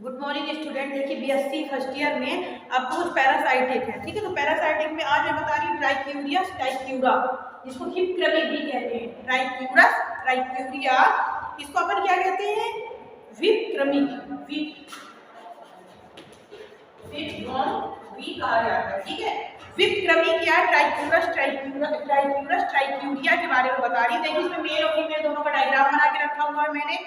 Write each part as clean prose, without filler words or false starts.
Good morning student. देखिए BSc first year में आपको कुछ पैरासाइटिक है, ठीक है। तो पैरासाइटिक में आज मैं बता रही हूँ ट्राइक्यूरियस ट्राइक्यूरा, जिसको हिपक्रमी भी कहते हैं। ट्राइक्यूरस ट्राइक्यूरिया, इसको अपन क्या कहते हैं? विपक्रमी भी कहा जाता है, ठीक है। विपक्रमी क्या है? ट्राइक्यूरस ट्राइक्यूरिया के बारे में बता रही है। देखिए इसमें मेल और फीमेल दोनों का डायग्राम बना के रखा हुआ है मैंने।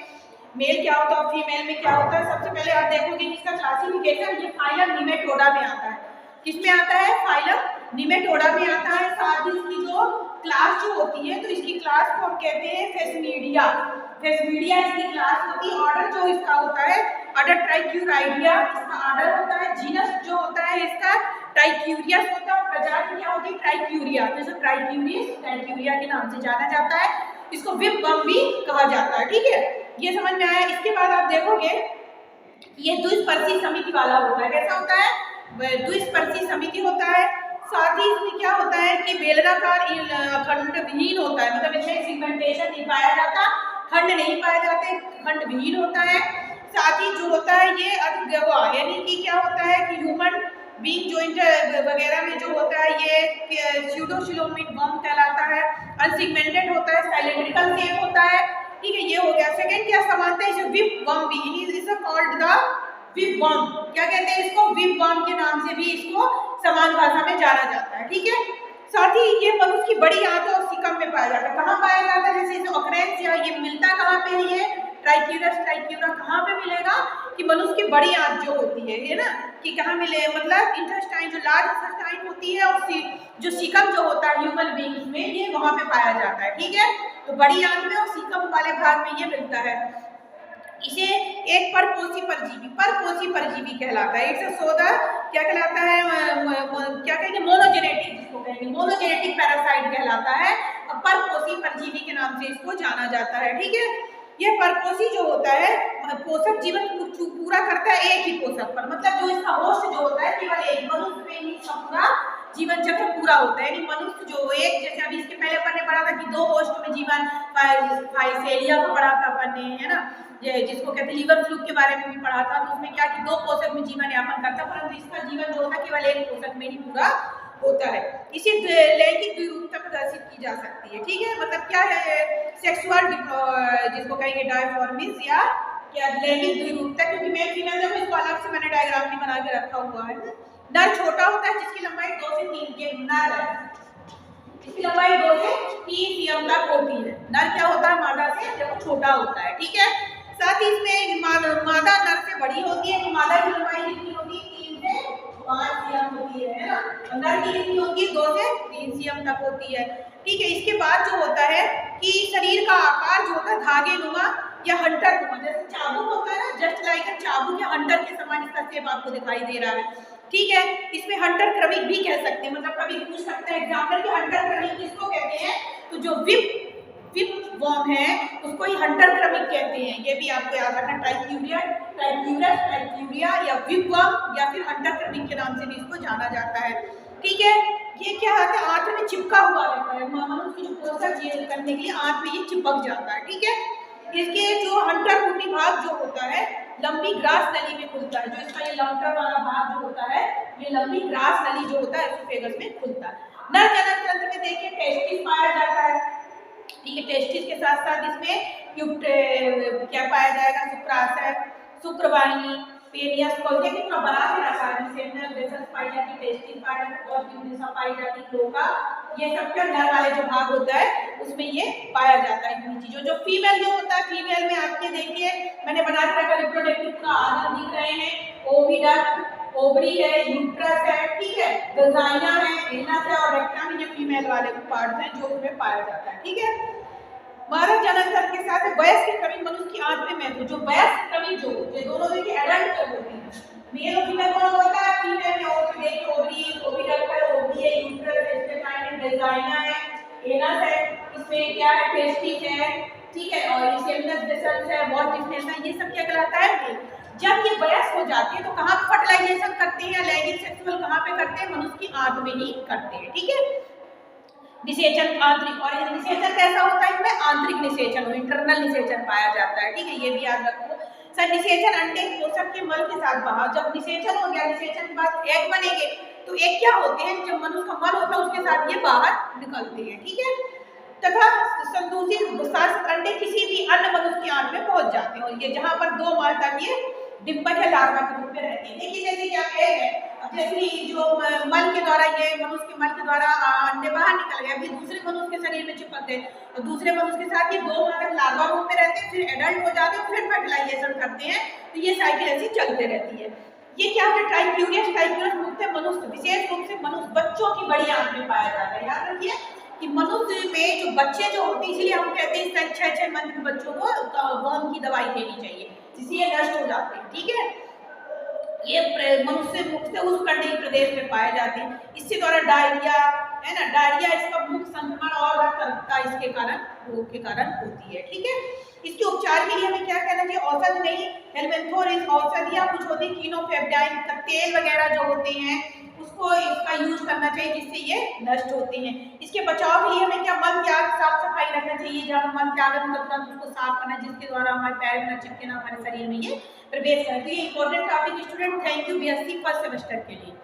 मेल क्या होता है और फीमेल में क्या होता है? सबसे पहले आप देखोगे इसका क्लासिफिकेशन ये फाइलम निमेटोडा में आता है। किसमें आता है? फाइलम निमेटोडा में आता है। साथ ही इसकी जो क्लास जो होती है, तो इसकी क्लास को हम कहते हैं फेस्मिडिया। फेस्मिडिया इसकी क्लास होती है। ऑर्डर जो इसका होता है, ऑर्डर ट्राइक्यूराइडिया इसका ऑर्डर होता है। जीनस जो होता है इसका ट्राइक्यूरियस होता है। प्रजाति क्या होती है? ट्राइक्यूरिया। जैसे ट्राइक्यूरिया के नाम से जाना जाता है। इसको विपवर्म भी कहा जाता है, ठीक है। ये समझ में आया। इसके बाद आप देखोगे ये द्विस्पर्शी समिति वाला होता है। कैसा होता है? द्विस्पर्शी समिति होता है। साथ ही इसमें क्या होता है कि बेलनाकार खंड विहीन होता है, मतलब इसमें सिगमेंटेशन नहीं पाया जाता, खंड नहीं पाए जाते, खंड विहीन होता है। साथ ही जो होता है ये अधिगवा, यानी कि क्या होता है कि ह्यूमन बीइंग जॉइंट वगैरह में जो होता है ये स्यूडोसिलोमिड वर्म कहलाता है। अनसिगमेंटेड होता है, सिलिंड्रिकल शेप होता है, ठीक है। ये हो गया। सेकंड क्या समानता है? इसे विपवर्म भी, इज कॉल्ड द विपवर्म। क्या कहते हैं इसको? विपवर्म के नाम से भी इसको समान भाषा में जाना जाता है, ठीक है। साथ ही ये मनुष्य की बड़ी आंत और सीकम में पाया जाता है। कहाँ पाया जाता है? जैसे इसे ऑकरेंस या ये मिलता कहाँ पे है? ये ट्राइक्यूरस ट्राइक्यूरा कहाँ पे मिलेगा कि मनुष्य की बड़ी आंत जो होती है ना, कि कहाँ मिले, मतलब इंटेस्टाइन जो लार्ज इंटेस्टाइन होती है और जो सीकम जो होता है ह्यूमन बीइंग्स में, ये वहाँ पे पाया जाता है, ठीक है। तो बड़ी आंत में और सीकम वाले भाग में ये मिलता है। इसे एक परपोषी परजीवी कहलाता है। इट्स सोदा क्या कहलाता है? क्या कहेंगे? मोनोजेनेटिक, जिसको कहेंगे मोनोजेनेटिक पैरासाइट कहलाता है। अब परपोषी परजीवी के नाम से इसको जाना जाता है, ठीक है। ये परपोषी जो होता है पोषक जीवन पूरा करता है एक ही पोषक पर, मतलब जो इसका होस्ट जो होता है केवल एक। मनुष्य में ही इसका पूरा जीवन चक्र पूरा होता है, यानी मनुष्य जो एक, जैसे अभी इसके पहले अपन ने पढ़ा था कि 2 होस्ट में जीवन, फाइसेलिया को पढ़ा था अपन ने, है ना, जिसको कहते हैं लीवर फ्लूक के बारे में भी पढ़ा था। तो उसमें क्या कि 2 पोषक में जीवन यापन करता है, परंतु इसका जीवन जो होता है केवल एक पोषक में ही पूरा होता है। इसी लैंगिक द्विरूपता प्रदर्शित की जा सकती है, ठीक है। मतलब क्या है? सेक्सुअल जिसको कहेंगे डायफॉर्मिस या क्या लैंगिक द्विरूपता, क्योंकि मेल फीमेल देखो इसको अलग से मैंने डायग्राम भी बना के रखा हुआ है। नर छोटा होता है जिसकी लंबाई 2 से 3 के नर है, इसकी लंबाई 2 से 3 सीएम तक होती है। नर क्या होता है? मादा से देखो छोटा होता है, ठीक है। साथ ही इसमें मादा नर से बड़ी होती है, तो मादा की लंबाई कितनी होती है? 3 से 5 सीएम होती है ना। नर की कितनी होगी? 2 से 3 सीएम तक होती है, ठीक है। इसके बाद जो होता है कि शरीर का आकार जो होता है धागे नुमा या हंटर नुमा, जैसे चाबुक होता है ना, जस्ट लाइक अ चाबुक या हंटर के समान इसका शेप आपको दिखाई दे रहा है, ठीक है। इसमें हंटर क्रमिक भी कह सकते हैं, मतलब कभी पूछ सकते हैं एग्जाम्पल कि हंटर क्रमिक किसको कहते हैं? तो जो विपवर्म है उसको ही हंटर क्रमिक कहते हैं। ये भी आपको याद रखना। ट्राइक्यूरिया या विपवर्म या फिर हंटर क्रमिक के नाम से भी इसको जाना जाता है, ठीक है। ये क्या होता है? आंत में चिपका हुआ रहता है, मनुष्य की जो पोषक चीज करने के लिए आंत में ये चिपक जाता है, ठीक है। इसके जो हंटर कुटी भाग जो होता है लंबी ग्रास नली में खुलता है। जो इसका ये लंबर वाला भाग जो होता है ये लंबी ग्रास नली जो होता है एसोफेगस में खुलता है। नर जनन तंत्र में देखिए टेस्टिस पाया जाता है, ठीक है। टेस्टिस के साथ साथ इसमें क्या पाया जाएगा? शुक्राशय, शुक्रवाहिनी, पेनियस को कितना बना के रखा है, सेमिनल वेसल्स पाई जाती है, टेस्टिस पाया जाता है और यूनिसा पाई जाती है, क्लोका, ये सब क्या नर वाले जो भाग होता है उसमें ये पाया जाता है इन चीजों। जो फीमेल जो होता है, फीमेल में आपके देखिए मैंने बना के रखा रिप्रोडक्टिव का आधार दिख रहे हैं, ओविडक्ट, ओवरी है, यूट्रस है, ठीक है, वजाइना है, एनस है और रेक्टम, ये फीमेल वाले पार्ट्स हैं जो उसमें पाया जाता है, ठीक है। मानव जनन तंत्र के साथ वयस्क क्रमिक मनुष्य की आंत में महत्व, जो वयस्क क्रमिक जो होते हैं दोनों देखिए एडल्ट जो होते हैं, मेल और फीमेल कौन होता है? फीमेल में ओविडक्ट है, ओवरी है, यूट्रस है, इंटेस्टाइन है, वजाइना है, एनस है, इसमें क्या है? टेस्टिस है, ठीक है, और सेमिनस वेसल्स है, वॉल डिफरेंस है, ये सब क्या कहलाता है? जब ये वयस्क हो जाते हैं तो कहाँ फर्टिलाइजेशन करते हैं? लैंगिक सेक्सुअल कहाँ पे करते हैं? मनुष्य की आंत में ही करते हैं, ठीक है। निषेचन आंतरिक, और निषेचन कैसा होता है? इसमें आंतरिक निषेचन, इंटरनल निषेचन पाया जाता है, ठीक है, ये भी याद रखो। सर निषेचन अंडे पोषक के मल के साथ बाहर, जब निषेचन हो गया, निषेचन के बाद एग बनेंगे, तो एग क्या होते हैं, जब मनुष्य का मल होता है उसके साथ ये बाहर निकलते हैं, ठीक है। तथा संदूषित अंडे किसी भी अन्य मनुष्य की आंत में पहुंच जाते हैं, और ये जहां पर 2 माह तक ये डिंपल या लार्वा के रूप में रहते हैं। देखिए जैसे क्या एग है, अब जैसे जो मल के द्वारा, ये मनुष्य के मल के द्वारा अंडे बाहर निकल गए, अभी दूसरे मनुष्य के शरीर में चिपक गए, और दूसरे मनुष्य के साथ ये 2 माह तक लार्वा रूप में रहते हैं, फिर एडल्ट हो जाते हैं, फिर फर्टिलाइजेशन करते हैं, तो ये साइकिल ऐसी चलते रहती है। ये क्या होता है, ट्राइक्यूरियस मुख्यतः मनुष्य, विशेष रूप से मनुष्य बच्चों की बड़ी आंत में पाया जाता है। याद रखिए कि मनुष्य में जो बच्चे जो होते हैं, इसलिए हम कहते हैं 6 मंथ में बच्चों को वर्म की दवाई देनी चाहिए, जिससे ये नष्ट हो जाते हैं, ठीक है। ये मनुष्य मुख्य उस कंडी प्रदेश में पाए जाते हैं। इसके द्वारा डायरिया है ना, डायरिया इसका मुख्य संक्रमण और रक्तअल्पता इसके कारण, रोग के कारण होती है, ठीक है। इसके उपचार के लिए हमें क्या कहना चाहिए, औषध नहीं, हेलमेंथोरिन औषधियां कुछ होती है, कीनोपेप्टाइड का तेल वगैरह जो होते हैं उसको इसका यूज करना चाहिए, जिससे ये नष्ट होते हैं। इसके बचाव के लिए हमें क्या, मल त्याग, साफ सफाई रखना चाहिए, जब मल त्याग है तो तुरंत उसको साफ करना, जिसके द्वारा हमारे पैर में न चिपके, ना हमारे शरीर में ये प्रवेश करें। तो ये important topic student. Thank you BSc first semester के लिए।